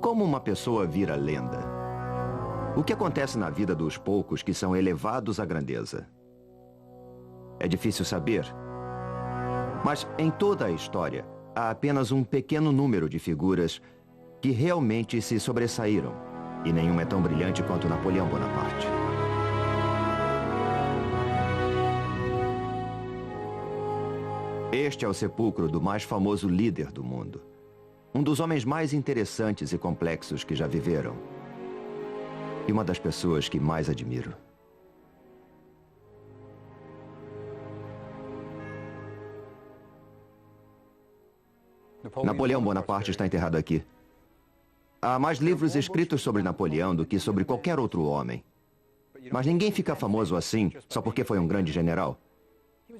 Como uma pessoa vira lenda? O que acontece na vida dos poucos que são elevados à grandeza? É difícil saber. Mas em toda a história, há apenas um pequeno número de figuras que realmente se sobressaíram. E nenhuma é tão brilhante quanto Napoleão Bonaparte. Este é o sepulcro do mais famoso líder do mundo. Um dos homens mais interessantes e complexos que já viveram. E uma das pessoas que mais admiro. Napoleão Bonaparte está enterrado aqui. Há mais livros escritos sobre Napoleão do que sobre qualquer outro homem. Mas ninguém fica famoso assim só porque foi um grande general.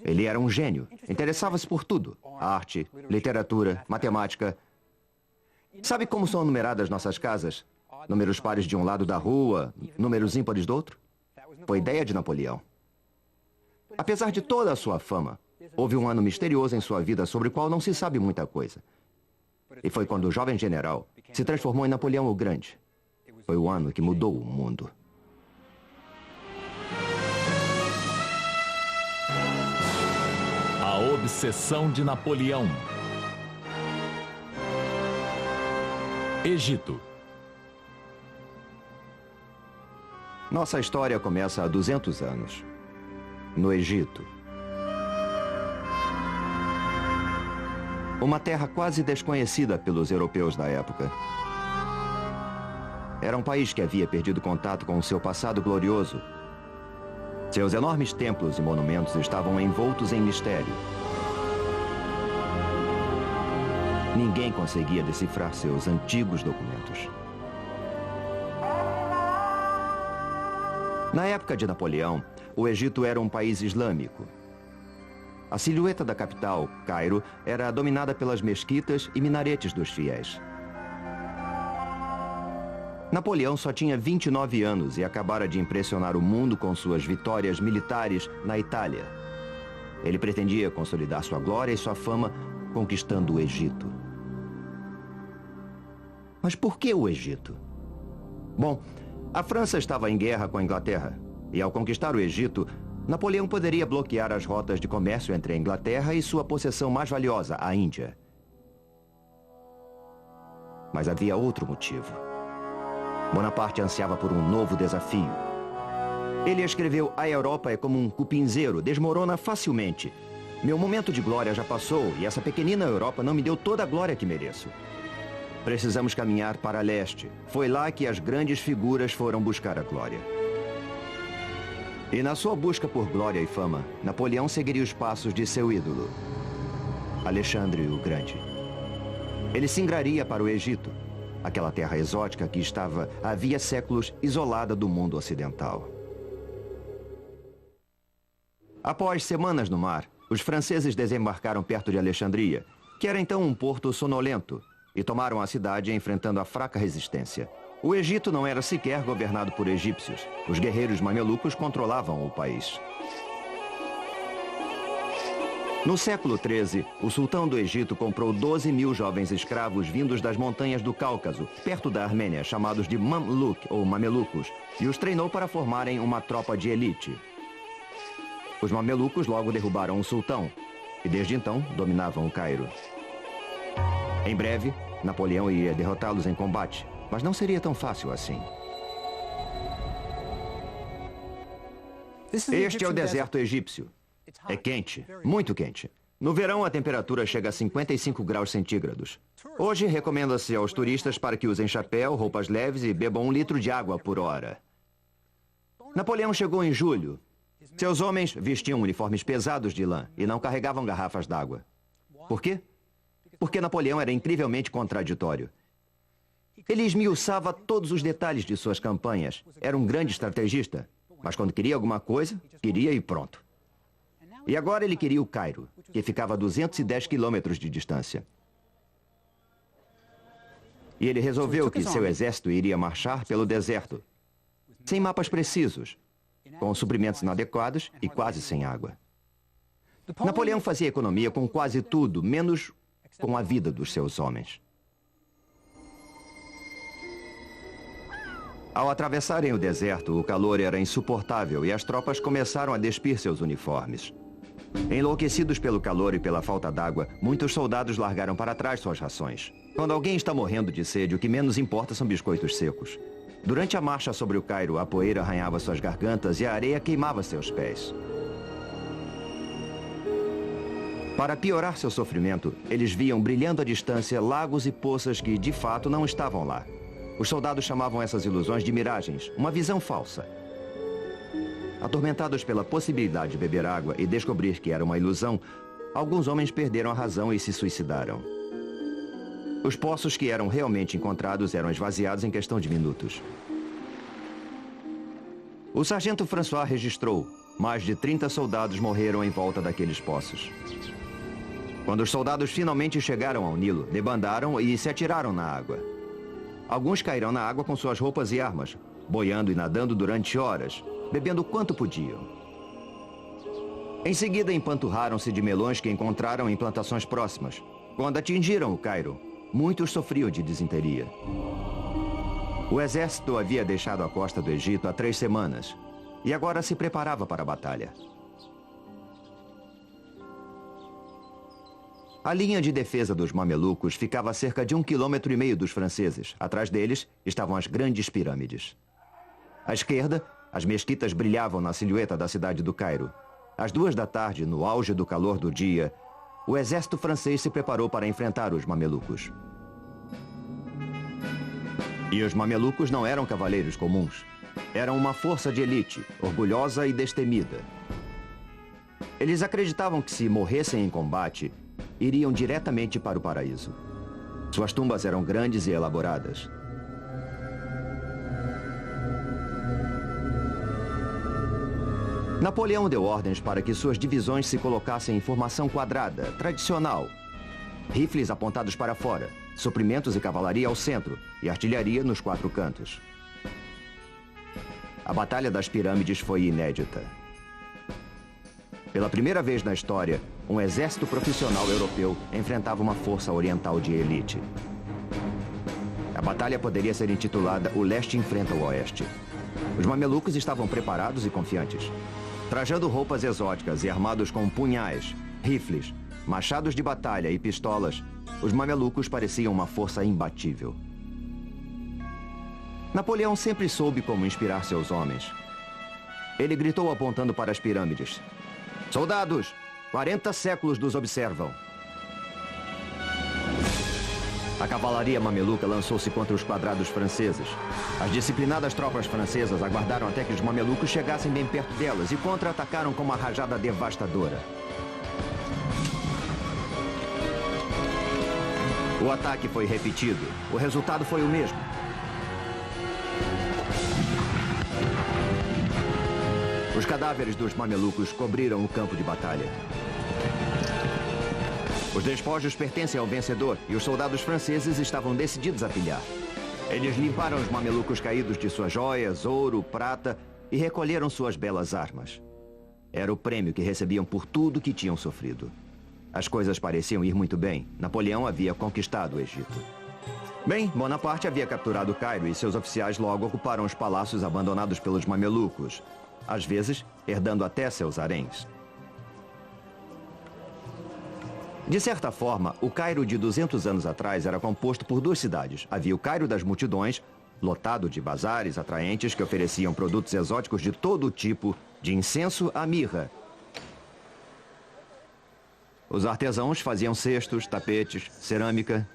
Ele era um gênio. Interessava-se por tudo. Arte, literatura, matemática. Sabe como são numeradas nossas casas? Números pares de um lado da rua, números ímpares do outro? Foi ideia de Napoleão. Apesar de toda a sua fama, houve um ano misterioso em sua vida sobre o qual não se sabe muita coisa. E foi quando o jovem general se transformou em Napoleão o Grande. Foi o ano que mudou o mundo. A obsessão de Napoleão. Egito. Nossa história começa há 200 anos, no Egito. Uma terra quase desconhecida pelos europeus da época. Era um país que havia perdido contato com o seu passado glorioso. Seus enormes templos e monumentos estavam envoltos em mistério. Ninguém conseguia decifrar seus antigos documentos. Na época de Napoleão, o Egito era um país islâmico. A silhueta da capital, Cairo, era dominada pelas mesquitas e minaretes dos fiéis. Napoleão só tinha 29 anos e acabara de impressionar o mundo com suas vitórias militares na Itália. Ele pretendia consolidar sua glória e sua fama conquistando o Egito. Mas por que o Egito? Bom, a França estava em guerra com a Inglaterra. E ao conquistar o Egito, Napoleão poderia bloquear as rotas de comércio entre a Inglaterra e sua possessão mais valiosa, a Índia. Mas havia outro motivo. Bonaparte ansiava por um novo desafio. Ele escreveu: "A Europa é como um cupinzeiro, desmorona facilmente. Meu momento de glória já passou e essa pequenina Europa não me deu toda a glória que mereço. Precisamos caminhar para leste. Foi lá que as grandes figuras foram buscar a glória." E na sua busca por glória e fama, Napoleão seguiria os passos de seu ídolo, Alexandre o Grande. Ele singraria para o Egito, aquela terra exótica que estava, havia séculos, isolada do mundo ocidental. Após semanas no mar, os franceses desembarcaram perto de Alexandria, que era então um porto sonolento, e tomaram a cidade enfrentando a fraca resistência. O Egito não era sequer governado por egípcios. Os guerreiros mamelucos controlavam o país. No século XIII, o sultão do Egito comprou 12.000 jovens escravos vindos das montanhas do Cáucaso, perto da Armênia, chamados de Mamluk ou mamelucos, e os treinou para formarem uma tropa de elite. Os mamelucos logo derrubaram o sultão, e desde então dominavam o Cairo. Em breve, Napoleão iria derrotá-los em combate, mas não seria tão fácil assim. Este é o deserto egípcio. É quente, muito quente. No verão, a temperatura chega a 55 graus centígrados. Hoje, recomenda-se aos turistas para que usem chapéu, roupas leves e bebam 1 litro de água por hora. Napoleão chegou em julho. Seus homens vestiam uniformes pesados de lã e não carregavam garrafas d'água. Por quê? Porque Napoleão era incrivelmente contraditório. Ele esmiuçava todos os detalhes de suas campanhas. Era um grande estrategista, mas quando queria alguma coisa, queria e pronto. E agora ele queria o Cairo, que ficava a 210 quilômetros de distância. E ele resolveu que seu exército iria marchar pelo deserto, sem mapas precisos, com suprimentos inadequados e quase sem água. Napoleão fazia economia com quase tudo, menos com a vida dos seus homens. Ao atravessarem o deserto, o calor era insuportável e as tropas começaram a despir seus uniformes. Enlouquecidos pelo calor e pela falta d'água, muitos soldados largaram para trás suas rações. Quando alguém está morrendo de sede, o que menos importa são biscoitos secos. Durante a marcha sobre o Cairo, a poeira arranhava suas gargantas e a areia queimava seus pés. Para piorar seu sofrimento, eles viam brilhando à distância lagos e poças que, de fato, não estavam lá. Os soldados chamavam essas ilusões de miragens, uma visão falsa. Atormentados pela possibilidade de beber água e descobrir que era uma ilusão, alguns homens perderam a razão e se suicidaram. Os poços que eram realmente encontrados eram esvaziados em questão de minutos. O sargento François registrou: mais de 30 soldados morreram em volta daqueles poços. Quando os soldados finalmente chegaram ao Nilo, debandaram e se atiraram na água. Alguns caíram na água com suas roupas e armas, boiando e nadando durante horas, bebendo quanto podiam. Em seguida, empanturraram-se de melões que encontraram em plantações próximas. Quando atingiram o Cairo, muitos sofriam de disenteria. O exército havia deixado a costa do Egito há 3 semanas e agora se preparava para a batalha. A linha de defesa dos mamelucos ficava a cerca de 1,5 km dos franceses. Atrás deles estavam as grandes pirâmides. À esquerda, as mesquitas brilhavam na silhueta da cidade do Cairo. Às 2 da tarde, no auge do calor do dia, o exército francês se preparou para enfrentar os mamelucos. E os mamelucos não eram cavaleiros comuns. Eram uma força de elite, orgulhosa e destemida. Eles acreditavam que se morressem em combate, iriam diretamente para o paraíso. Suas tumbas eram grandes e elaboradas. Napoleão deu ordens para que suas divisões se colocassem em formação quadrada, tradicional. Rifles apontados para fora, suprimentos e cavalaria ao centro e artilharia nos 4 cantos. A Batalha das Pirâmides foi inédita. Pela primeira vez na história, um exército profissional europeu enfrentava uma força oriental de elite. A batalha poderia ser intitulada O Leste enfrenta o Oeste. Os mamelucos estavam preparados e confiantes. Trajando roupas exóticas e armados com punhais, rifles, machados de batalha e pistolas, os mamelucos pareciam uma força imbatível. Napoleão sempre soube como inspirar seus homens. Ele gritou apontando para as pirâmides: "Soldados, 40 séculos nos observam." A cavalaria mameluca lançou-se contra os quadrados franceses. As disciplinadas tropas francesas aguardaram até que os mamelucos chegassem bem perto delas e contra-atacaram com uma rajada devastadora. O ataque foi repetido. O resultado foi o mesmo. Os cadáveres dos mamelucos cobriram o campo de batalha. Os despojos pertencem ao vencedor e os soldados franceses estavam decididos a pilhar. Eles limparam os mamelucos caídos de suas joias, ouro, prata e recolheram suas belas armas. Era o prêmio que recebiam por tudo que tinham sofrido. As coisas pareciam ir muito bem. Napoleão havia conquistado o Egito. Bem, Bonaparte havia capturado o Cairo e seus oficiais logo ocuparam os palácios abandonados pelos mamelucos, às vezes herdando até seus haréns. De certa forma, o Cairo de 200 anos atrás era composto por 2 cidades. Havia o Cairo das multidões, lotado de bazares atraentes que ofereciam produtos exóticos de todo tipo, de incenso à mirra. Os artesãos faziam cestos, tapetes, cerâmica.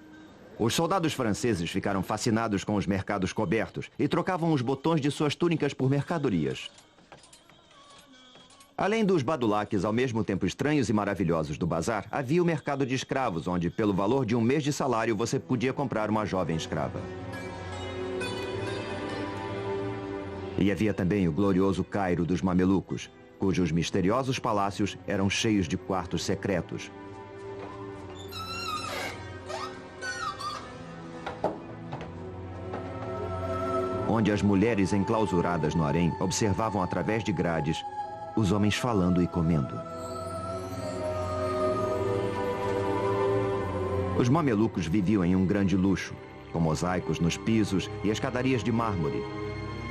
Os soldados franceses ficaram fascinados com os mercados cobertos e trocavam os botões de suas túnicas por mercadorias. Além dos badulaques ao mesmo tempo estranhos e maravilhosos do bazar, havia o mercado de escravos, onde, pelo valor de 1 mês de salário, você podia comprar uma jovem escrava. E havia também o glorioso Cairo dos mamelucos, cujos misteriosos palácios eram cheios de quartos secretos. Onde as mulheres enclausuradas no harém observavam através de grades os homens falando e comendo. Os mamelucos viviam em um grande luxo, com mosaicos nos pisos e escadarias de mármore.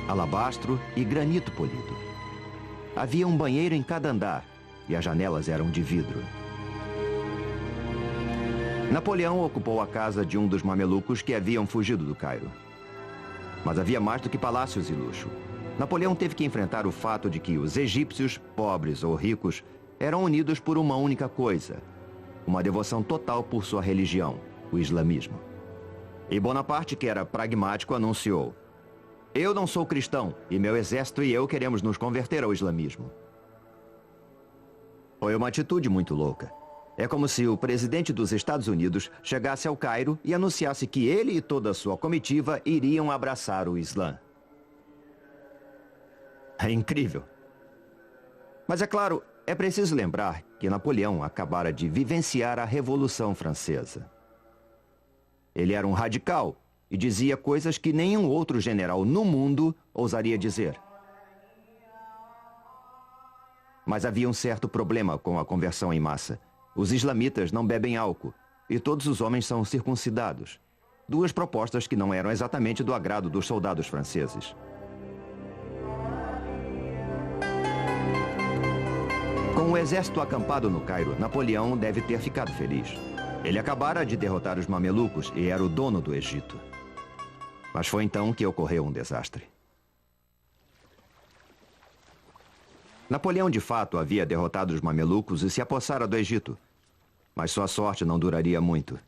alabastro e granito polido. Havia um banheiro em cada andar e as janelas eram de vidro. Napoleão ocupou a casa de um dos mamelucos que haviam fugido do Cairo. Mas havia mais do que palácios e luxo. Napoleão teve que enfrentar o fato de que os egípcios, pobres ou ricos, eram unidos por uma única coisa: uma devoção total por sua religião, o islamismo. E Bonaparte, que era pragmático, anunciou: eu não sou cristão e meu exército e eu queremos nos converter ao islamismo. Foi uma atitude muito louca. É como se o presidente dos Estados Unidos chegasse ao Cairo e anunciasse que ele e toda a sua comitiva iriam abraçar o Islã. É incrível. Mas é claro, é preciso lembrar que Napoleão acabara de vivenciar a Revolução Francesa. Ele era um radical e dizia coisas que nenhum outro general no mundo ousaria dizer. Mas havia um certo problema com a conversão em massa. Os islamitas não bebem álcool e todos os homens são circuncidados. Duas propostas que não eram exatamente do agrado dos soldados franceses. Com o exército acampado no Cairo, Napoleão deve ter ficado feliz. Ele acabara de derrotar os mamelucos e era o dono do Egito. Mas foi então que ocorreu um desastre. Napoleão, de fato, havia derrotado os mamelucos e se apossara do Egito. Mas sua sorte não duraria muito.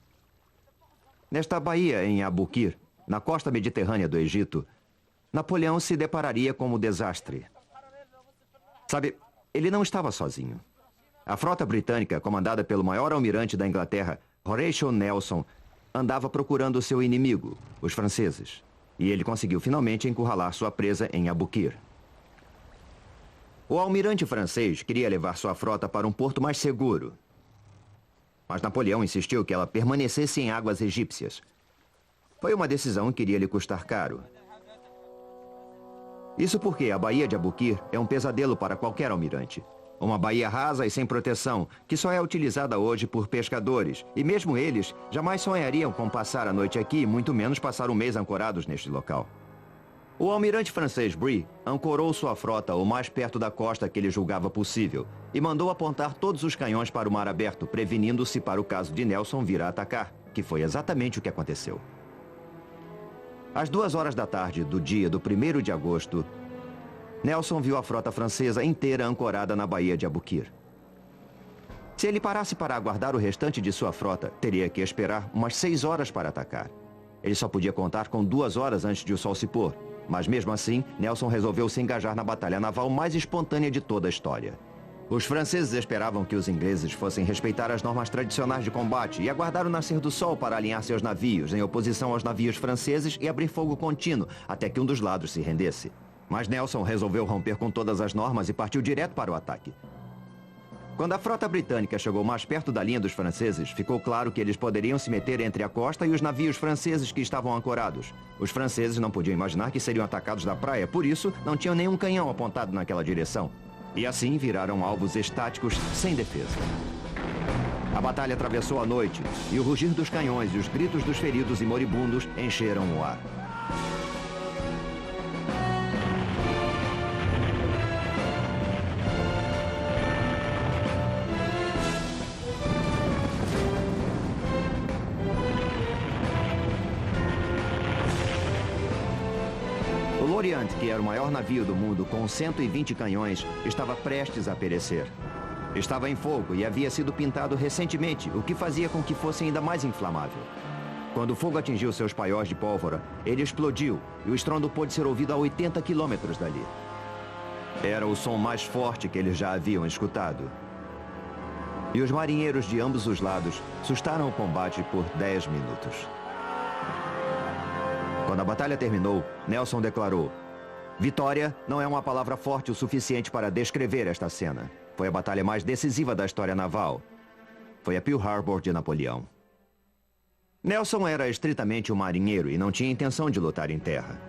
Nesta baía em Abukir, na costa mediterrânea do Egito, Napoleão se depararia com o desastre. Sabe, ele não estava sozinho. A frota britânica, comandada pelo maior almirante da Inglaterra, Horatio Nelson, andava procurando seu inimigo, os franceses. E ele conseguiu finalmente encurralar sua presa em Abukir. O almirante francês queria levar sua frota para um porto mais seguro. Mas Napoleão insistiu que ela permanecesse em águas egípcias. Foi uma decisão que iria lhe custar caro. Isso porque a Baía de Abukir é um pesadelo para qualquer almirante. Uma baía rasa e sem proteção, que só é utilizada hoje por pescadores. E mesmo eles jamais sonhariam com passar a noite aqui, muito menos passar um mês ancorados neste local. O almirante francês Brie ancorou sua frota o mais perto da costa que ele julgava possível e mandou apontar todos os canhões para o mar aberto, prevenindo-se para o caso de Nelson vir a atacar, que foi exatamente o que aconteceu. Às 2 horas da tarde do dia do 1º de agosto, Nelson viu a frota francesa inteira ancorada na Baía de Abukir. Se ele parasse para aguardar o restante de sua frota, teria que esperar umas 6 horas para atacar. Ele só podia contar com 2 horas antes de o sol se pôr. Mas mesmo assim, Nelson resolveu se engajar na batalha naval mais espontânea de toda a história. Os franceses esperavam que os ingleses fossem respeitar as normas tradicionais de combate e aguardar o nascer do sol para alinhar seus navios em oposição aos navios franceses e abrir fogo contínuo até que um dos lados se rendesse. Mas Nelson resolveu romper com todas as normas e partiu direto para o ataque. Quando a frota britânica chegou mais perto da linha dos franceses, ficou claro que eles poderiam se meter entre a costa e os navios franceses que estavam ancorados. Os franceses não podiam imaginar que seriam atacados da praia, por isso não tinham nenhum canhão apontado naquela direção. E assim viraram alvos estáticos sem defesa. A batalha atravessou a noite e o rugir dos canhões e os gritos dos feridos e moribundos encheram o ar. O Orient, que era o maior navio do mundo com 120 canhões, estava prestes a perecer. Estava em fogo e havia sido pintado recentemente, o que fazia com que fosse ainda mais inflamável. Quando o fogo atingiu seus paióis de pólvora, ele explodiu e o estrondo pôde ser ouvido a 80 quilômetros dali. Era o som mais forte que eles já haviam escutado. E os marinheiros de ambos os lados sustaram o combate por 10 minutos. Quando a batalha terminou, Nelson declarou: "Vitória não é uma palavra forte o suficiente para descrever esta cena. Foi a batalha mais decisiva da história naval. Foi a Pearl Harbor de Napoleão." Nelson era estritamente um marinheiro e não tinha intenção de lutar em terra.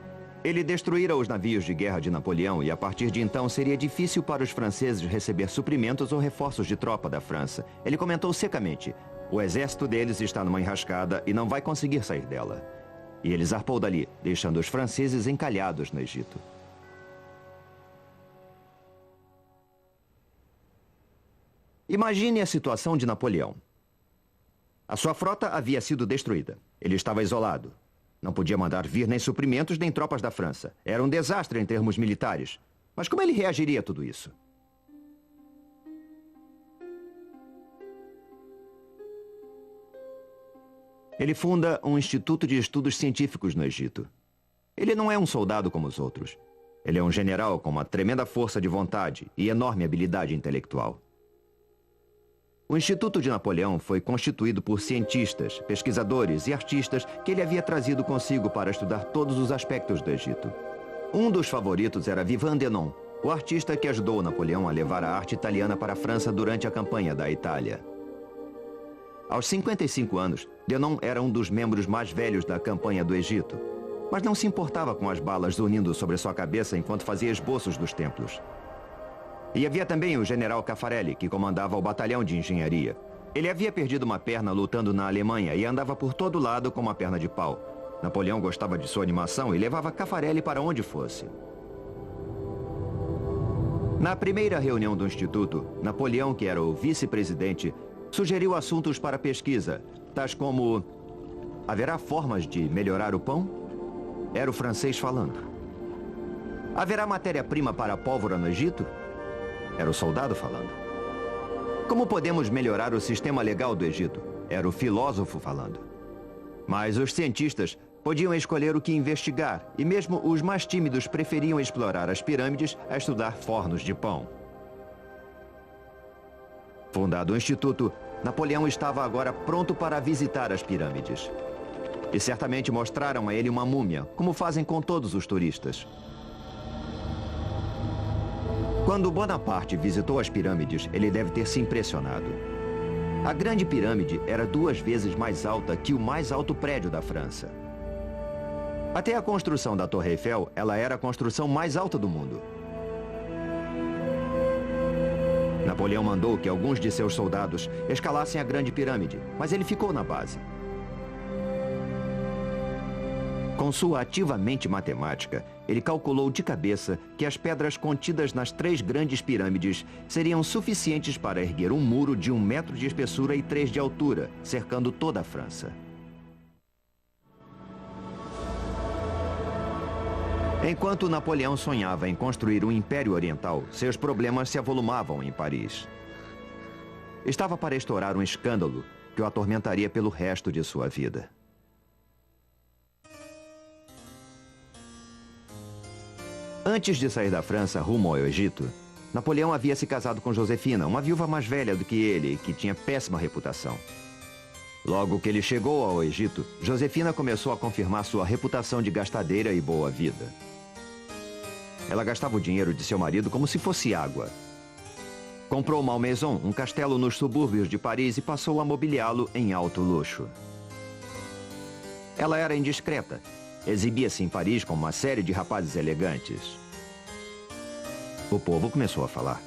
Ele destruíra os navios de guerra de Napoleão e a partir de então seria difícil para os franceses receber suprimentos ou reforços de tropa da França. Ele comentou secamente: "O exército deles está numa enrascada e não vai conseguir sair dela." E ele zarpou dali, deixando os franceses encalhados no Egito. Imagine a situação de Napoleão. A sua frota havia sido destruída. Ele estava isolado. Não podia mandar vir nem suprimentos nem tropas da França. Era um desastre em termos militares. Mas como ele reagiria a tudo isso? Ele funda um instituto de estudos científicos no Egito. Ele não é um soldado como os outros. Ele é um general com uma tremenda força de vontade e enorme habilidade intelectual. O Instituto de Napoleão foi constituído por cientistas, pesquisadores e artistas que ele havia trazido consigo para estudar todos os aspectos do Egito. Um dos favoritos era Vivant Denon, o artista que ajudou Napoleão a levar a arte italiana para a França durante a campanha da Itália. Aos 55 anos, Denon era um dos membros mais velhos da campanha do Egito, mas não se importava com as balas zunindo sobre sua cabeça enquanto fazia esboços dos templos. E havia também o general Caffarelli, que comandava o batalhão de engenharia. Ele havia perdido uma perna lutando na Alemanha e andava por todo lado com uma perna de pau. Napoleão gostava de sua animação e levava Caffarelli para onde fosse. Na primeira reunião do Instituto, Napoleão, que era o vice-presidente, sugeriu assuntos para pesquisa, tais como: haverá formas de melhorar o pão? Era o francês falando. Haverá matéria-prima para a pólvora no Egito? Era o soldado falando. Como podemos melhorar o sistema legal do Egito? Era o filósofo falando. Mas os cientistas podiam escolher o que investigar, e mesmo os mais tímidos preferiam explorar as pirâmides a estudar fornos de pão. Fundado o Instituto, Napoleão estava agora pronto para visitar as pirâmides. E certamente mostraram a ele uma múmia, como fazem com todos os turistas. Quando Bonaparte visitou as pirâmides, ele deve ter se impressionado. A Grande Pirâmide era 2 vezes mais alta que o mais alto prédio da França. Até a construção da Torre Eiffel, ela era a construção mais alta do mundo. Napoleão mandou que alguns de seus soldados escalassem a Grande Pirâmide, mas ele ficou na base. Com sua ativa mente matemática, ele calculou de cabeça que as pedras contidas nas 3 grandes pirâmides seriam suficientes para erguer um muro de 1 metro de espessura e 3 de altura, cercando toda a França. Enquanto Napoleão sonhava em construir um Império Oriental, seus problemas se avolumavam em Paris. Estava para estourar um escândalo que o atormentaria pelo resto de sua vida. Antes de sair da França rumo ao Egito, Napoleão havia se casado com Josefina, uma viúva mais velha do que ele, que tinha péssima reputação. Logo que ele chegou ao Egito, Josefina começou a confirmar sua reputação de gastadeira e boa vida. Ela gastava o dinheiro de seu marido como se fosse água. Comprou Malmaison, um castelo nos subúrbios de Paris, e passou a mobiliá-lo em alto luxo. Ela era indiscreta. Exibia-se em Paris com uma série de rapazes elegantes. O povo começou a falar.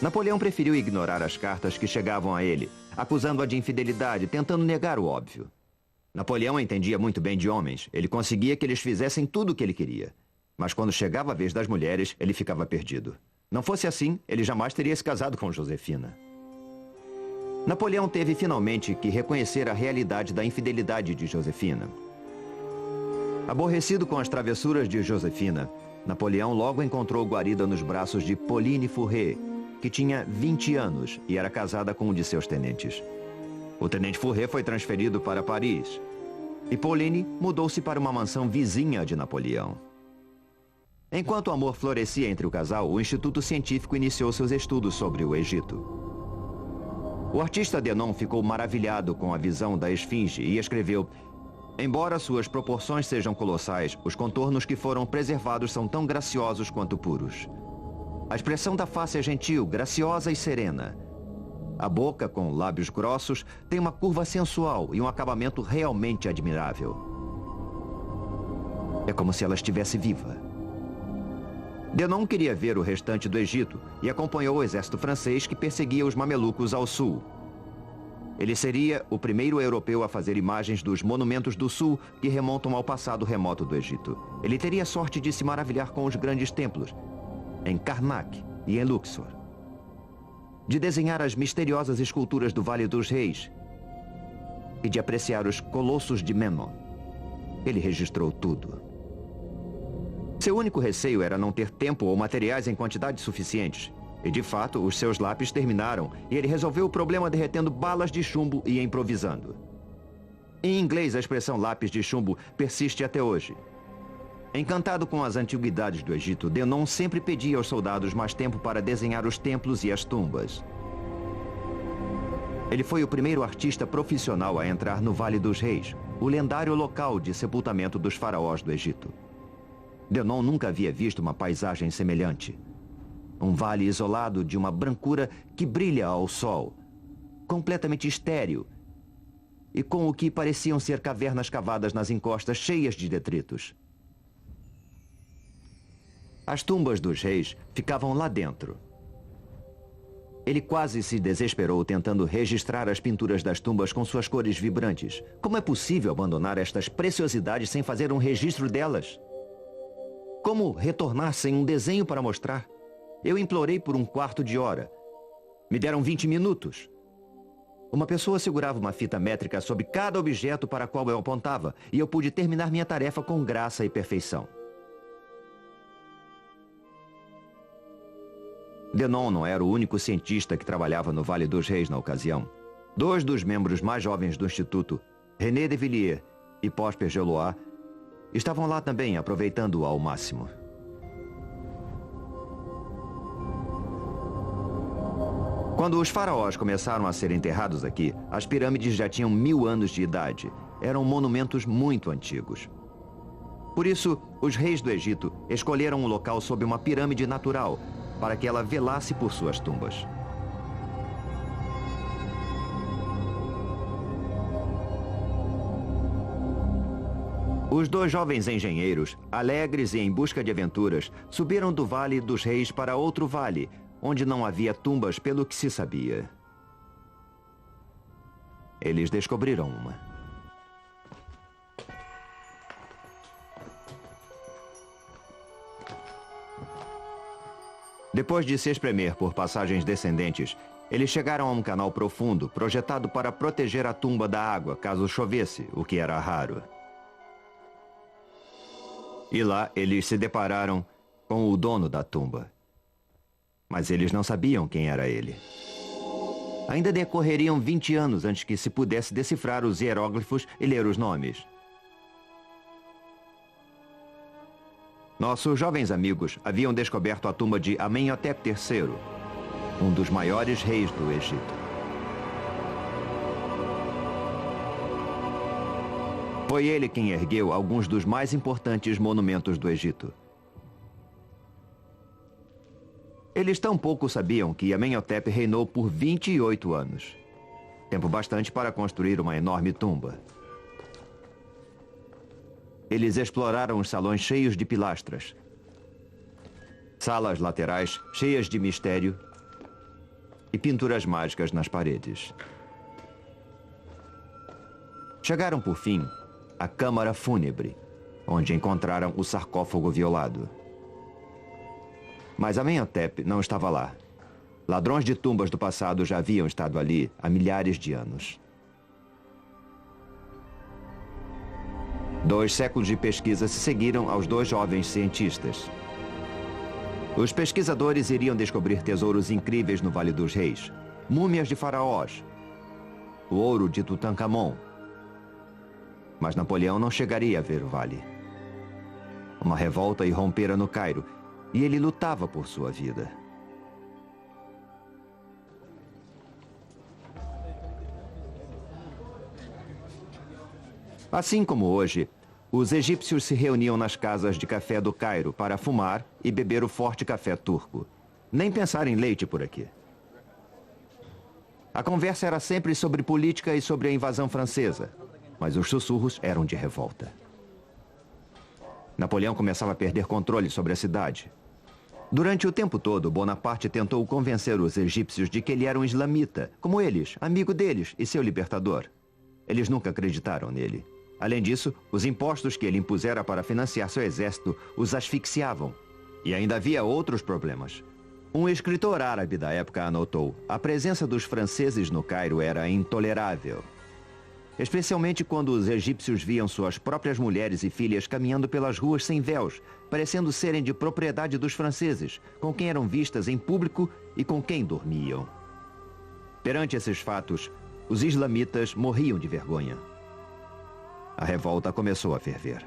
Napoleão preferiu ignorar as cartas que chegavam a ele, acusando-a de infidelidade, tentando negar o óbvio. Napoleão entendia muito bem de homens. Ele conseguia que eles fizessem tudo o que ele queria. Mas quando chegava a vez das mulheres, ele ficava perdido. Não fosse assim, ele jamais teria se casado com Josefina. Napoleão teve finalmente que reconhecer a realidade da infidelidade de Josefina. Aborrecido com as travessuras de Josefina, Napoleão logo encontrou guarida nos braços de Pauline Fourré, que tinha 20 anos e era casada com um de seus tenentes. O tenente Fourré foi transferido para Paris e Pauline mudou-se para uma mansão vizinha de Napoleão. Enquanto o amor florescia entre o casal, o Instituto Científico iniciou seus estudos sobre o Egito. O artista Denon ficou maravilhado com a visão da esfinge e escreveu: embora suas proporções sejam colossais, os contornos que foram preservados são tão graciosos quanto puros. A expressão da face é gentil, graciosa e serena. A boca, com lábios grossos, tem uma curva sensual e um acabamento realmente admirável. É como se ela estivesse viva. Denon queria ver o restante do Egito e acompanhou o exército francês que perseguia os mamelucos ao sul. Ele seria o primeiro europeu a fazer imagens dos monumentos do sul que remontam ao passado remoto do Egito. Ele teria sorte de se maravilhar com os grandes templos, em Karnak e em Luxor. de desenhar as misteriosas esculturas do Vale dos Reis e de apreciar os colossos de Memnon. Ele registrou tudo. Seu único receio era não ter tempo ou materiais em quantidades suficientes. E, de fato, os seus lápis terminaram e ele resolveu o problema derretendo balas de chumbo e improvisando. Em inglês, a expressão lápis de chumbo persiste até hoje. Encantado com as antiguidades do Egito, Denon sempre pedia aos soldados mais tempo para desenhar os templos e as tumbas. Ele foi o primeiro artista profissional a entrar no Vale dos Reis, o lendário local de sepultamento dos faraós do Egito. Denon nunca havia visto uma paisagem semelhante. Um vale isolado de uma brancura que brilha ao sol, completamente estéril, e com o que pareciam ser cavernas cavadas nas encostas cheias de detritos. As tumbas dos reis ficavam lá dentro. Ele quase se desesperou tentando registrar as pinturas das tumbas com suas cores vibrantes. Como é possível abandonar estas preciosidades sem fazer um registro delas? Como retornar sem um desenho para mostrar? Eu implorei por um quarto de hora. Me deram 20 minutos. Uma pessoa segurava uma fita métrica sobre cada objeto para qual eu apontava, e eu pude terminar minha tarefa com graça e perfeição. Denon não era o único cientista que trabalhava no Vale dos Reis na ocasião. 2 dos membros mais jovens do Instituto, René de Villiers e Prosper Gelois, estavam lá também, aproveitando-o ao máximo. Quando os faraós começaram a ser enterrados aqui, as pirâmides já tinham 1000 anos de idade. Eram monumentos muito antigos. Por isso, os reis do Egito escolheram um local sob uma pirâmide natural, para que ela velasse por suas tumbas. Os 2 jovens engenheiros, alegres e em busca de aventuras, subiram do Vale dos Reis para outro vale, onde não havia tumbas pelo que se sabia. Eles descobriram uma. Depois de se espremer por passagens descendentes, eles chegaram a um canal profundo, projetado para proteger a tumba da água, caso chovesse, o que era raro. E lá eles se depararam com o dono da tumba. Mas eles não sabiam quem era ele. Ainda decorreriam 20 anos antes que se pudesse decifrar os hieróglifos e ler os nomes. Nossos jovens amigos haviam descoberto a tumba de Amenhotep III, um dos maiores reis do Egito. Foi ele quem ergueu alguns dos mais importantes monumentos do Egito. Eles tampouco sabiam que Amenhotep reinou por 28 anos. Tempo bastante para construir uma enorme tumba. Eles exploraram os salões cheios de pilastras. Salas laterais cheias de mistério e pinturas mágicas nas paredes. Chegaram, por fim, à câmara fúnebre, onde encontraram o sarcófago violado. Mas Amenhotep não estava lá. Ladrões de tumbas do passado já haviam estado ali há milhares de anos. 2 séculos de pesquisa se seguiram aos 2 jovens cientistas. Os pesquisadores iriam descobrir tesouros incríveis no Vale dos Reis, múmias de faraós, o ouro de Tutankhamon. Mas Napoleão não chegaria a ver o vale. Uma revolta irrompera no Cairo, e ele lutava por sua vida. Assim como hoje, os egípcios se reuniam nas casas de café do Cairo para fumar e beber o forte café turco. Nem pensar em leite por aqui. A conversa era sempre sobre política e sobre a invasão francesa, mas os sussurros eram de revolta. Napoleão começava a perder controle sobre a cidade. Durante o tempo todo, Bonaparte tentou convencer os egípcios de que ele era um islamita, como eles, amigo deles e seu libertador. Eles nunca acreditaram nele. Além disso, os impostos que ele impusera para financiar seu exército os asfixiavam. E ainda havia outros problemas. Um escritor árabe da época anotou: a presença dos franceses no Cairo era intolerável. Especialmente quando os egípcios viam suas próprias mulheres e filhas caminhando pelas ruas sem véus, parecendo serem de propriedade dos franceses, com quem eram vistas em público e com quem dormiam. Perante esses fatos, os islamitas morriam de vergonha. A revolta começou a ferver.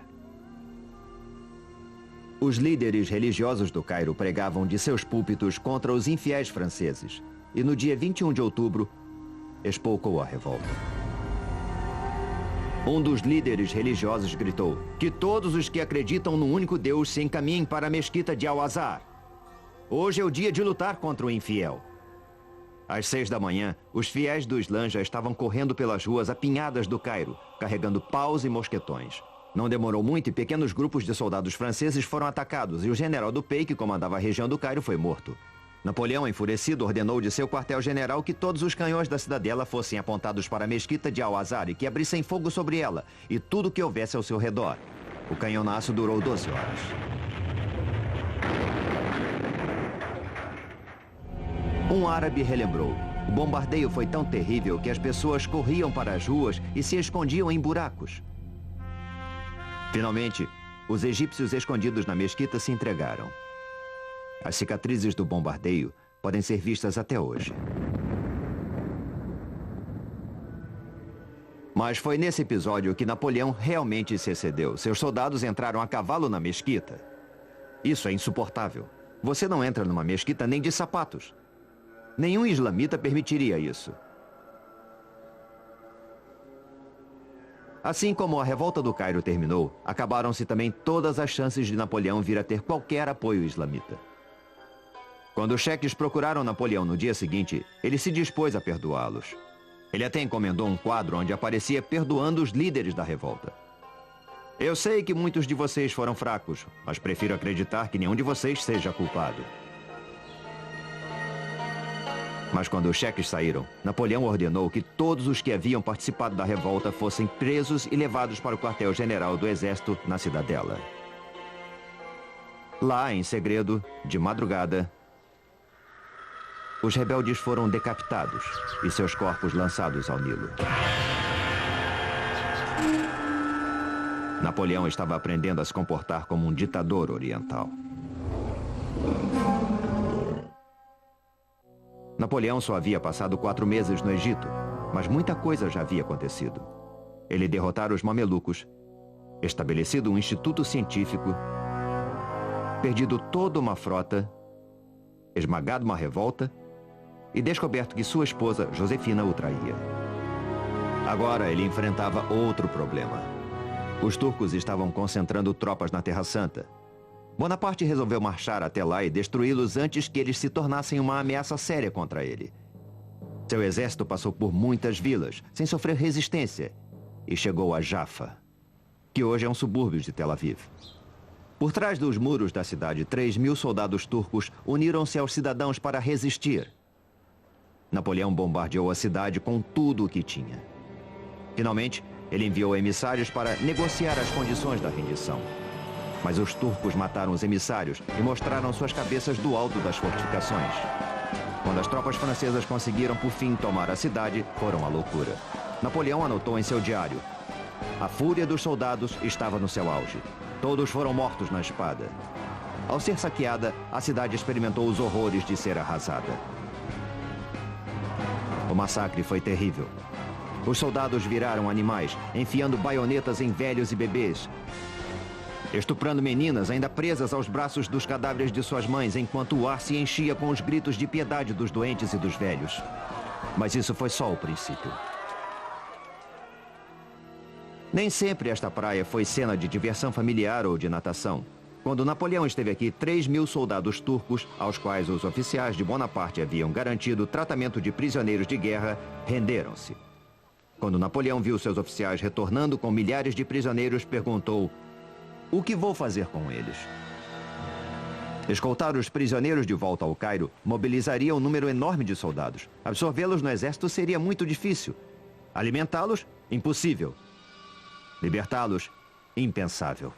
Os líderes religiosos do Cairo pregavam de seus púlpitos contra os infiéis franceses, e no dia 21 de outubro, espolcou a revolta. Um dos líderes religiosos gritou: que todos os que acreditam no único Deus se encaminhem para a mesquita de Al-Azhar. Hoje é o dia de lutar contra o infiel. Às 6 da manhã, os fiéis do Islã já estavam correndo pelas ruas apinhadas do Cairo, carregando paus e mosquetões. Não demorou muito e pequenos grupos de soldados franceses foram atacados e o general Dupey, que comandava a região do Cairo, foi morto. Napoleão, enfurecido, ordenou de seu quartel-general que todos os canhões da cidadela fossem apontados para a mesquita de Al-Azhar e que abrissem fogo sobre ela e tudo que houvesse ao seu redor. O canhonaço durou 12 horas. Um árabe relembrou: o bombardeio foi tão terrível que as pessoas corriam para as ruas e se escondiam em buracos. Finalmente, os egípcios escondidos na mesquita se entregaram. As cicatrizes do bombardeio podem ser vistas até hoje. Mas foi nesse episódio que Napoleão realmente se excedeu. Seus soldados entraram a cavalo na mesquita. Isso é insuportável. Você não entra numa mesquita nem de sapatos. Nenhum islamita permitiria isso. Assim como a revolta do Cairo terminou, acabaram-se também todas as chances de Napoleão vir a ter qualquer apoio islamita. Quando os cheques procuraram Napoleão no dia seguinte, ele se dispôs a perdoá-los. Ele até encomendou um quadro onde aparecia perdoando os líderes da revolta. Eu sei que muitos de vocês foram fracos, mas prefiro acreditar que nenhum de vocês seja culpado. Mas quando os cheques saíram, Napoleão ordenou que todos os que haviam participado da revolta fossem presos e levados para o quartel-general do exército na cidadela. Lá, em segredo, de madrugada, os rebeldes foram decapitados e seus corpos lançados ao Nilo. Napoleão estava aprendendo a se comportar como um ditador oriental. Napoleão só havia passado 4 meses no Egito, mas muita coisa já havia acontecido. Ele derrotara os mamelucos, estabelecido um instituto científico, perdido toda uma frota, esmagado uma revolta e descoberto que sua esposa, Josefina, o traía. Agora ele enfrentava outro problema. Os turcos estavam concentrando tropas na Terra Santa. Bonaparte resolveu marchar até lá e destruí-los antes que eles se tornassem uma ameaça séria contra ele. Seu exército passou por muitas vilas, sem sofrer resistência, e chegou a Jaffa, que hoje é um subúrbio de Tel Aviv. Por trás dos muros da cidade, 3.000 soldados turcos uniram-se aos cidadãos para resistir. Napoleão bombardeou a cidade com tudo o que tinha. Finalmente, ele enviou emissários para negociar as condições da rendição. Mas os turcos mataram os emissários e mostraram suas cabeças do alto das fortificações. Quando as tropas francesas conseguiram, por fim, tomar a cidade, foram à loucura. Napoleão anotou em seu diário: a fúria dos soldados estava no seu auge. Todos foram mortos na espada. Ao ser saqueada, a cidade experimentou os horrores de ser arrasada. O massacre foi terrível. Os soldados viraram animais, enfiando baionetas em velhos e bebês, estuprando meninas ainda presas aos braços dos cadáveres de suas mães, enquanto o ar se enchia com os gritos de piedade dos doentes e dos velhos. Mas isso foi só o princípio. Nem sempre esta praia foi cena de diversão familiar ou de natação. Quando Napoleão esteve aqui, 3.000 soldados turcos, aos quais os oficiais de Bonaparte haviam garantido tratamento de prisioneiros de guerra, renderam-se. Quando Napoleão viu seus oficiais retornando com milhares de prisioneiros, perguntou: o que vou fazer com eles? Escoltar os prisioneiros de volta ao Cairo mobilizaria um número enorme de soldados. Absorvê-los no exército seria muito difícil. Alimentá-los? Impossível. Libertá-los? Impensável.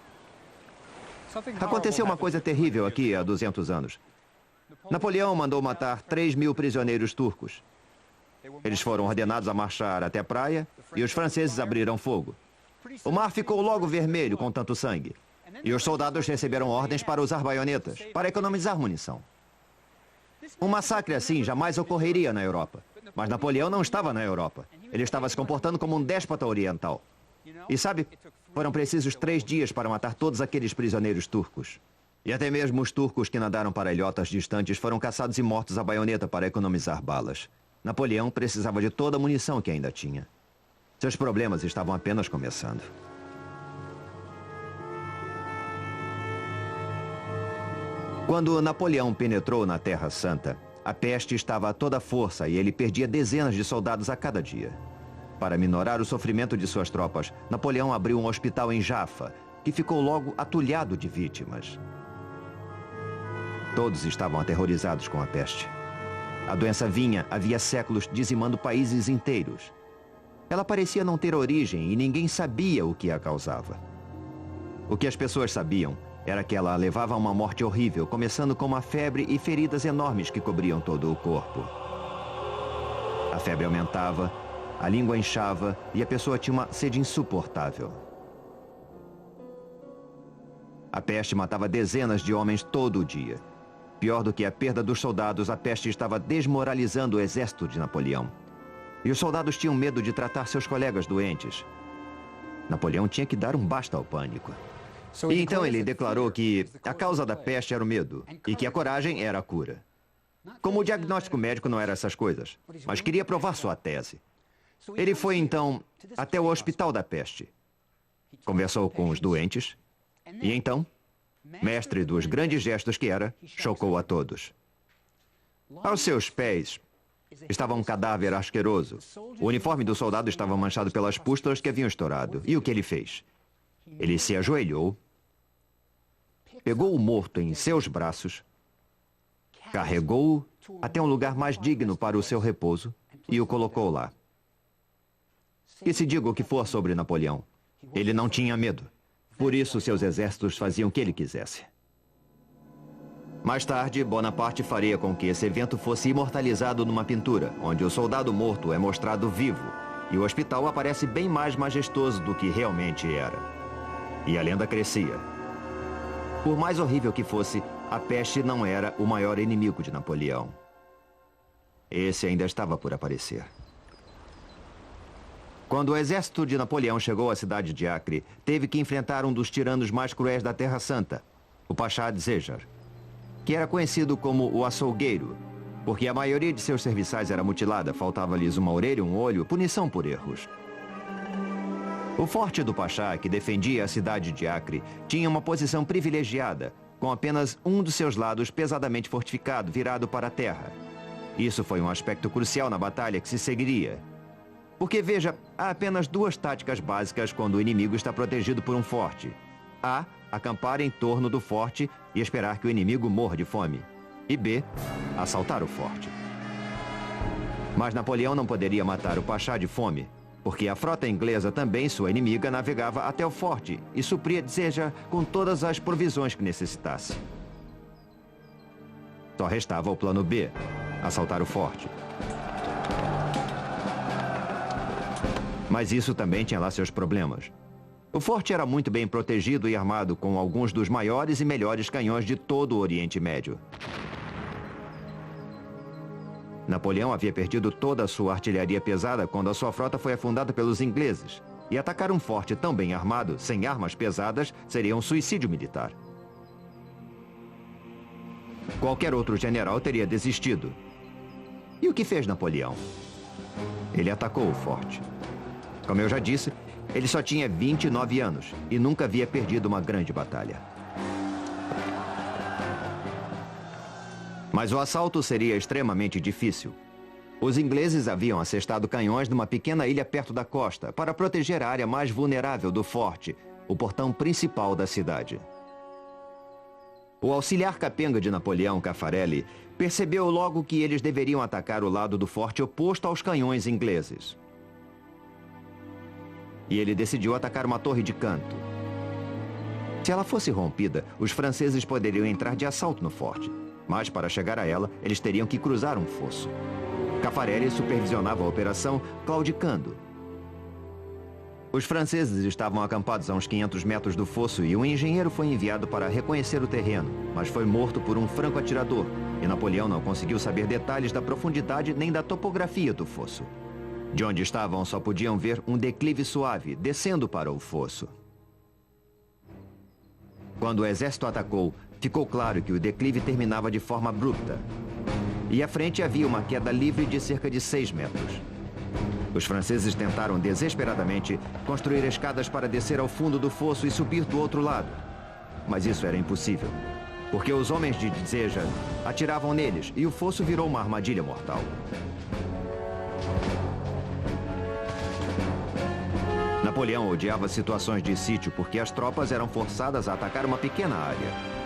Aconteceu uma coisa terrível aqui há 200 anos. Napoleão mandou matar 3.000 prisioneiros turcos. Eles foram ordenados a marchar até a praia e os franceses abriram fogo. O mar ficou logo vermelho com tanto sangue. E os soldados receberam ordens para usar baionetas, para economizar munição. Um massacre assim jamais ocorreria na Europa. Mas Napoleão não estava na Europa. Ele estava se comportando como um déspota oriental. E sabe, foram precisos 3 dias para matar todos aqueles prisioneiros turcos. E até mesmo os turcos que nadaram para ilhotas distantes foram caçados e mortos à baioneta para economizar balas. Napoleão precisava de toda a munição que ainda tinha. Seus problemas estavam apenas começando. Quando Napoleão penetrou na Terra Santa, a peste estava a toda força e ele perdia dezenas de soldados a cada dia. Para minorar o sofrimento de suas tropas, Napoleão abriu um hospital em Jaffa, que ficou logo atulhado de vítimas. Todos estavam aterrorizados com a peste. A doença vinha havia séculos dizimando países inteiros. Ela parecia não ter origem e ninguém sabia o que a causava. O que as pessoas sabiam era que ela levava a uma morte horrível, começando com uma febre e feridas enormes que cobriam todo o corpo. A febre aumentava, a língua inchava e a pessoa tinha uma sede insuportável. A peste matava dezenas de homens todo o dia. Pior do que a perda dos soldados, a peste estava desmoralizando o exército de Napoleão. E os soldados tinham medo de tratar seus colegas doentes. Napoleão tinha que dar um basta ao pânico. E então ele declarou que a causa da peste era o medo e que a coragem era a cura. Como o diagnóstico médico não era essas coisas, mas queria provar sua tese. Ele foi então até o hospital da peste. Conversou com os doentes e então, mestre dos grandes gestos que era, chocou a todos. Aos seus pés estava um cadáver asqueroso. O uniforme do soldado estava manchado pelas pústulas que haviam estourado. E o que ele fez? Ele se ajoelhou, pegou o morto em seus braços, carregou-o até um lugar mais digno para o seu repouso e o colocou lá. E se diga o que for sobre Napoleão, ele não tinha medo. Por isso, seus exércitos faziam o que ele quisesse. Mais tarde, Bonaparte faria com que esse evento fosse imortalizado numa pintura, onde o soldado morto é mostrado vivo, e o hospital aparece bem mais majestoso do que realmente era. E a lenda crescia. Por mais horrível que fosse, a peste não era o maior inimigo de Napoleão. Esse ainda estava por aparecer. Quando o exército de Napoleão chegou à cidade de Acre, teve que enfrentar um dos tiranos mais cruéis da Terra Santa, o Pachá de Dzejar, que era conhecido como o açougueiro, porque a maioria de seus serviçais era mutilada, faltava-lhes uma orelha, um olho, punição por erros. O forte do Pachá, que defendia a cidade de Acre, tinha uma posição privilegiada, com apenas um dos seus lados pesadamente fortificado, virado para a terra. Isso foi um aspecto crucial na batalha que se seguiria. Porque, veja, há apenas 2 táticas básicas quando o inimigo está protegido por um forte. A, acampar em torno do forte e esperar que o inimigo morra de fome. E B, assaltar o forte. Mas Napoleão não poderia matar o Pachá de fome, porque a frota inglesa, também sua inimiga, navegava até o forte e supria Dzejar com todas as provisões que necessitasse. Só restava o plano B, assaltar o forte. Mas isso também tinha lá seus problemas. O forte era muito bem protegido e armado com alguns dos maiores e melhores canhões de todo o Oriente Médio. Napoleão havia perdido toda a sua artilharia pesada quando a sua frota foi afundada pelos ingleses. E atacar um forte tão bem armado, sem armas pesadas, seria um suicídio militar. Qualquer outro general teria desistido. E o que fez Napoleão? Ele atacou o forte. Como eu já disse, ele só tinha 29 anos e nunca havia perdido uma grande batalha. Mas o assalto seria extremamente difícil. Os ingleses haviam assestado canhões numa pequena ilha perto da costa para proteger a área mais vulnerável do forte, o portão principal da cidade. O auxiliar capenga de Napoleão, Caffarelli, percebeu logo que eles deveriam atacar o lado do forte oposto aos canhões ingleses. E ele decidiu atacar uma torre de canto. Se ela fosse rompida, os franceses poderiam entrar de assalto no forte. Mas para chegar a ela, eles teriam que cruzar um fosso. Caffarelli supervisionava a operação, claudicando. Os franceses estavam acampados a uns 500 metros do fosso e um engenheiro foi enviado para reconhecer o terreno, mas foi morto por um franco-atirador, e Napoleão não conseguiu saber detalhes da profundidade nem da topografia do fosso. De onde estavam só podiam ver um declive suave, descendo para o fosso. Quando o exército atacou, ficou claro que o declive terminava de forma abrupta. E à frente havia uma queda livre de cerca de 6 metros. Os franceses tentaram desesperadamente construir escadas para descer ao fundo do fosso e subir do outro lado. Mas isso era impossível, porque os homens de Dzéjar atiravam neles e o fosso virou uma armadilha mortal. Napoleão odiava situações de sítio porque as tropas eram forçadas a atacar uma pequena área.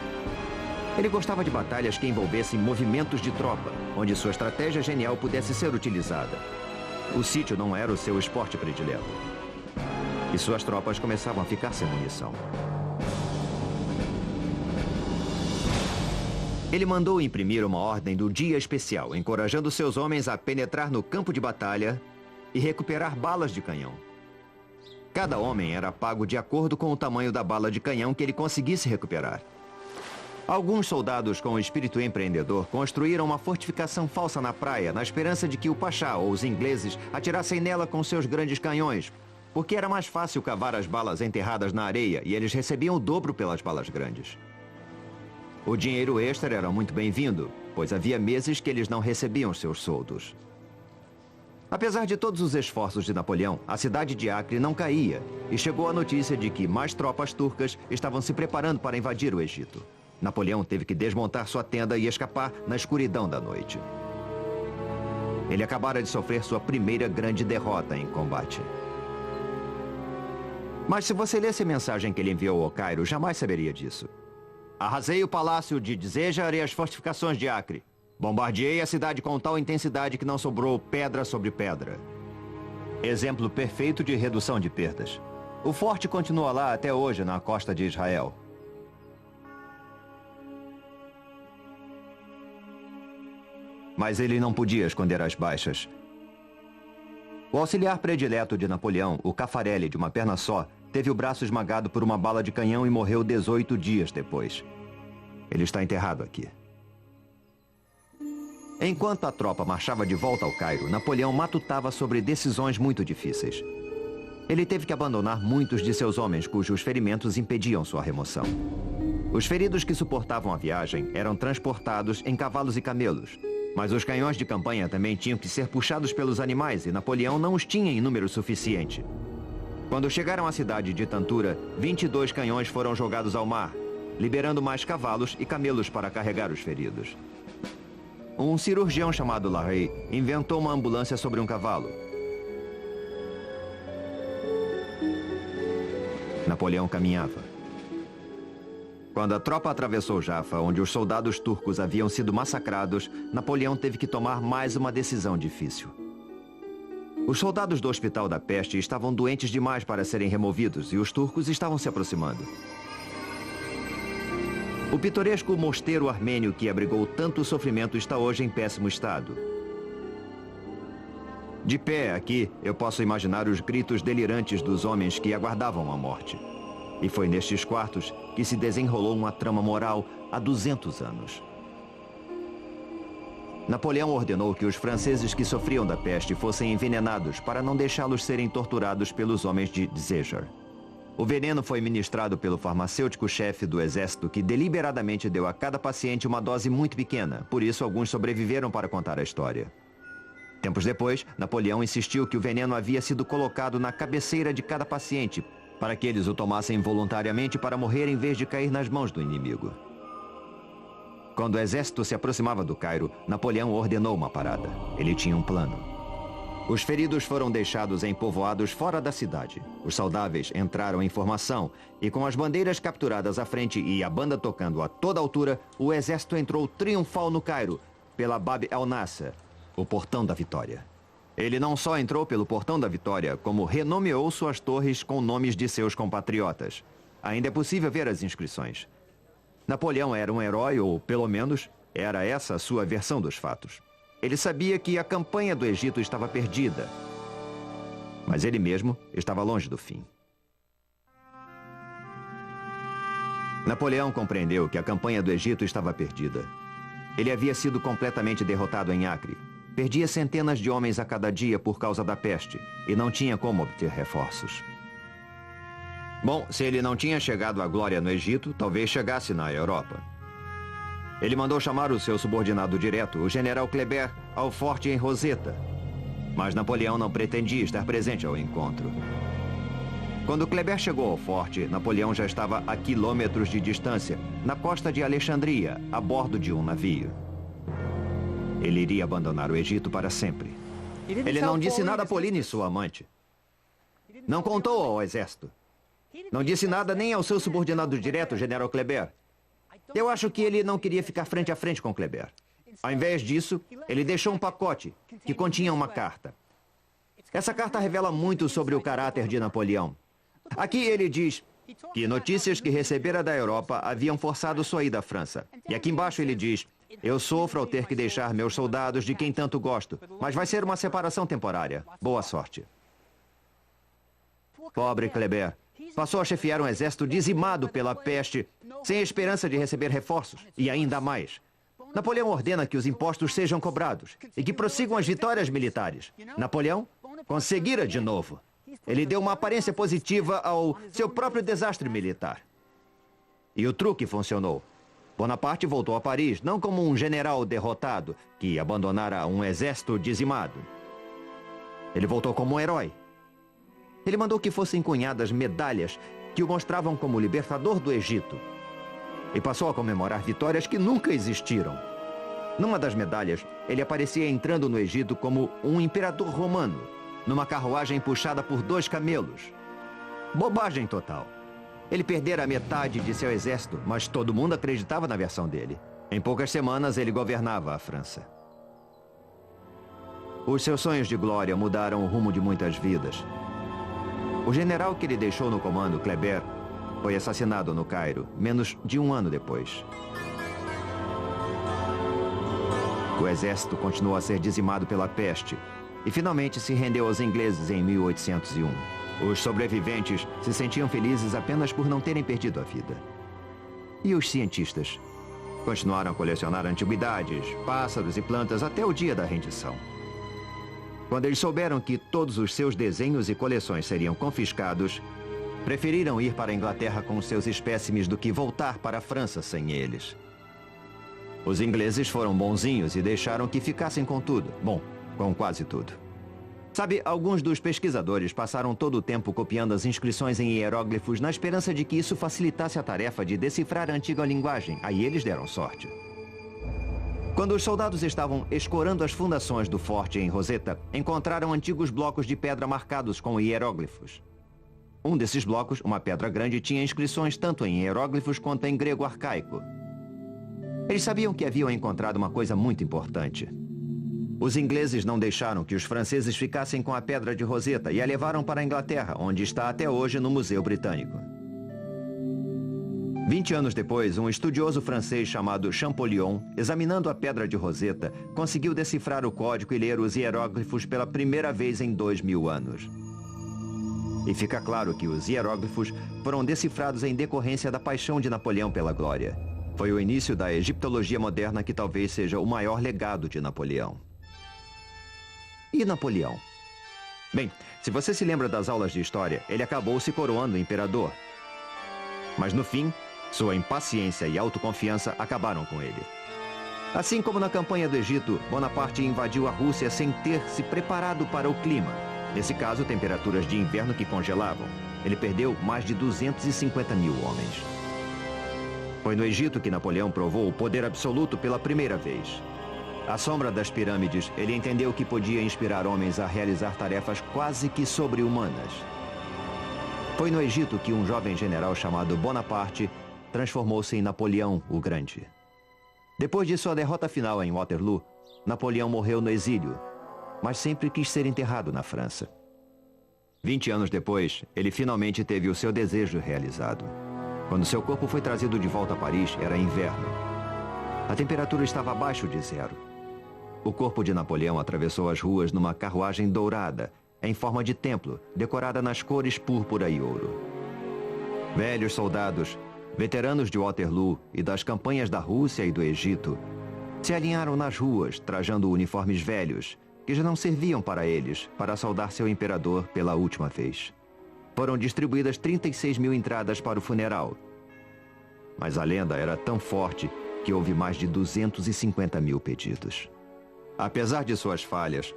Ele gostava de batalhas que envolvessem movimentos de tropa, onde sua estratégia genial pudesse ser utilizada. O sítio não era o seu esporte predileto. E suas tropas começavam a ficar sem munição. Ele mandou imprimir uma ordem do dia especial, encorajando seus homens a penetrar no campo de batalha e recuperar balas de canhão. Cada homem era pago de acordo com o tamanho da bala de canhão que ele conseguisse recuperar. Alguns soldados com espírito empreendedor construíram uma fortificação falsa na praia, na esperança de que o Pachá ou os ingleses atirassem nela com seus grandes canhões, porque era mais fácil cavar as balas enterradas na areia e eles recebiam o dobro pelas balas grandes. O dinheiro extra era muito bem-vindo, pois havia meses que eles não recebiam seus soldos. Apesar de todos os esforços de Napoleão, a cidade de Acre não caía e chegou a notícia de que mais tropas turcas estavam se preparando para invadir o Egito. Napoleão teve que desmontar sua tenda e escapar na escuridão da noite. Ele acabara de sofrer sua primeira grande derrota em combate. Mas se você lesse a mensagem que ele enviou ao Cairo, jamais saberia disso. Arrasei o palácio de Dzéjar e as fortificações de Acre. Bombardeei a cidade com tal intensidade que não sobrou pedra sobre pedra. Exemplo perfeito de redução de perdas. O forte continua lá até hoje na costa de Israel. Mas ele não podia esconder as baixas. O auxiliar predileto de Napoleão, o Caffarelli, de uma perna só, teve o braço esmagado por uma bala de canhão e morreu 18 dias depois. Ele está enterrado aqui. Enquanto a tropa marchava de volta ao Cairo, Napoleão matutava sobre decisões muito difíceis. Ele teve que abandonar muitos de seus homens cujos ferimentos impediam sua remoção. Os feridos que suportavam a viagem eram transportados em cavalos e camelos. Mas os canhões de campanha também tinham que ser puxados pelos animais e Napoleão não os tinha em número suficiente. Quando chegaram à cidade de Tantura, 22 canhões foram jogados ao mar, liberando mais cavalos e camelos para carregar os feridos. Um cirurgião chamado Larrey inventou uma ambulância sobre um cavalo. Napoleão caminhava. Quando a tropa atravessou Jaffa, onde os soldados turcos haviam sido massacrados, Napoleão teve que tomar mais uma decisão difícil. Os soldados do Hospital da Peste estavam doentes demais para serem removidos e os turcos estavam se aproximando. O pitoresco mosteiro armênio que abrigou tanto sofrimento está hoje em péssimo estado. De pé aqui, eu posso imaginar os gritos delirantes dos homens que aguardavam a morte. E foi nestes quartos que se desenrolou uma trama moral há 200 anos. Napoleão ordenou que os franceses que sofriam da peste fossem envenenados para não deixá-los serem torturados pelos homens de Dzéjar. O veneno foi ministrado pelo farmacêutico-chefe do exército que deliberadamente deu a cada paciente uma dose muito pequena, por isso alguns sobreviveram para contar a história. Tempos depois, Napoleão insistiu que o veneno havia sido colocado na cabeceira de cada paciente, para que eles o tomassem voluntariamente para morrer em vez de cair nas mãos do inimigo. Quando o exército se aproximava do Cairo, Napoleão ordenou uma parada. Ele tinha um plano. Os feridos foram deixados em povoados fora da cidade. Os saudáveis entraram em formação e com as bandeiras capturadas à frente e a banda tocando a toda altura, o exército entrou triunfal no Cairo, pela Bab el-Nasser, o Portão da Vitória. Ele não só entrou pelo Portão da Vitória, como renomeou suas torres com nomes de seus compatriotas. Ainda é possível ver as inscrições. Napoleão era um herói, ou pelo menos, Era essa a sua versão dos fatos. Ele sabia que a campanha do Egito estava perdida. Mas ele mesmo estava longe do fim. Napoleão compreendeu que a campanha do Egito estava perdida. Ele havia sido completamente derrotado em Acre. Perdia centenas de homens a cada dia por causa da peste e não tinha como obter reforços. Bom, se ele não tinha chegado à glória no Egito, talvez chegasse na Europa. Ele mandou chamar o seu subordinado direto, o general Kleber, ao forte em Roseta. Mas Napoleão não pretendia estar presente ao encontro. Quando Kleber chegou ao forte, Napoleão já estava a quilômetros de distância, na costa de Alexandria, a bordo de um navio. Ele iria abandonar o Egito para sempre. Ele não disse nada a Pauline, sua amante. Não contou ao exército. Não disse nada nem ao seu subordinado direto, general Kleber. Eu acho que ele não queria ficar frente a frente com Kleber. Ao invés disso, ele deixou um pacote que continha uma carta. Essa carta revela muito sobre o caráter de Napoleão. Aqui ele diz que notícias que recebera da Europa haviam forçado sua ida à França. E aqui embaixo ele diz: eu sofro ao ter que deixar meus soldados de quem tanto gosto, mas vai ser uma separação temporária. Boa sorte. Pobre Kleber. Passou a chefiar um exército dizimado pela peste, sem esperança de receber reforços. E ainda mais. Napoleão ordena que os impostos sejam cobrados e que prossigam as vitórias militares. Napoleão conseguira de novo. Ele deu uma aparência positiva ao seu próprio desastre militar. E o truque funcionou. Bonaparte voltou a Paris, não como um general derrotado que abandonara um exército dizimado. Ele voltou como um herói. Ele mandou que fossem cunhadas medalhas que o mostravam como libertador do Egito. E passou a comemorar vitórias que nunca existiram. Numa das medalhas, ele aparecia entrando no Egito como um imperador romano, numa carruagem puxada por 2 camelos. Bobagem total. Ele perdera a metade de seu exército, mas todo mundo acreditava na versão dele. Em poucas semanas, ele governava a França. Os seus sonhos de glória mudaram o rumo de muitas vidas. O general que ele deixou no comando, Kleber, foi assassinado no Cairo, menos de um ano depois. O exército continuou a ser dizimado pela peste e finalmente se rendeu aos ingleses em 1801. Os sobreviventes se sentiam felizes apenas por não terem perdido a vida. E os cientistas? Continuaram a colecionar antiguidades, pássaros e plantas até o dia da rendição. Quando eles souberam que todos os seus desenhos e coleções seriam confiscados, preferiram ir para a Inglaterra com seus espécimes do que voltar para a França sem eles. Os ingleses foram bonzinhos e deixaram que ficassem com tudo. Bom, com quase tudo. Sabe, alguns dos pesquisadores passaram todo o tempo copiando as inscrições em hieróglifos na esperança de que isso facilitasse a tarefa de decifrar a antiga linguagem. Aí eles deram sorte. Quando os soldados estavam escorando as fundações do forte em Roseta, encontraram antigos blocos de pedra marcados com hieróglifos. Um desses blocos, uma pedra grande, tinha inscrições tanto em hieróglifos quanto em grego arcaico. Eles sabiam que haviam encontrado uma coisa muito importante. Os ingleses não deixaram que os franceses ficassem com a pedra de Roseta e a levaram para a Inglaterra, onde está até hoje no Museu Britânico. 20 anos depois, um estudioso francês chamado Champollion, examinando a pedra de Roseta, conseguiu decifrar o código e ler os hieróglifos pela primeira vez em 2000 anos. E fica claro que os hieróglifos foram decifrados em decorrência da paixão de Napoleão pela glória. Foi o início da egiptologia moderna que talvez seja o maior legado de Napoleão. E Napoleão? Bem, se você se lembra das aulas de história, ele acabou se coroando imperador. Mas no fim, sua impaciência e autoconfiança acabaram com ele. Assim como na campanha do Egito, Bonaparte invadiu a Rússia sem ter se preparado para o clima. Nesse caso, temperaturas de inverno que congelavam. Ele perdeu mais de 250 mil homens. Foi no Egito que Napoleão provou o poder absoluto pela primeira vez. À sombra das pirâmides, ele entendeu que podia inspirar homens a realizar tarefas quase que sobre-humanas. Foi no Egito que um jovem general chamado Bonaparte transformou-se em Napoleão o Grande. Depois de sua derrota final em Waterloo, Napoleão morreu no exílio, mas sempre quis ser enterrado na França. 20 anos depois, ele finalmente teve o seu desejo realizado. Quando seu corpo foi trazido de volta a Paris, era inverno. A temperatura estava abaixo de zero. O corpo de Napoleão atravessou as ruas numa carruagem dourada, em forma de templo, decorada nas cores púrpura e ouro. Velhos soldados, veteranos de Waterloo e das campanhas da Rússia e do Egito, se alinharam nas ruas, trajando uniformes velhos, que já não serviam para eles, para saudar seu imperador pela última vez. Foram distribuídas 36 mil entradas para o funeral. Mas a lenda era tão forte que houve mais de 250 mil pedidos. Apesar de suas falhas,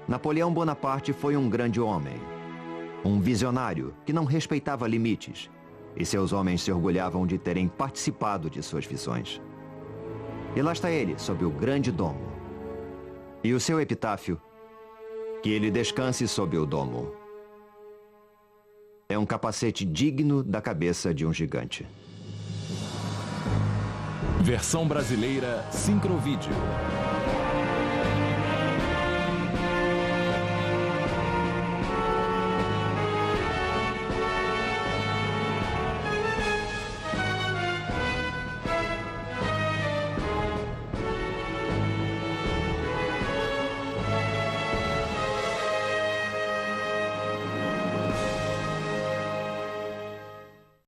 Napoleão Bonaparte foi um grande homem. Um visionário que não respeitava limites. E seus homens se orgulhavam de terem participado de suas visões. E lá está ele, sob o grande domo. E o seu epitáfio: que ele descanse sob o domo. É um capacete digno da cabeça de um gigante. Versão brasileira Sincrovídeo.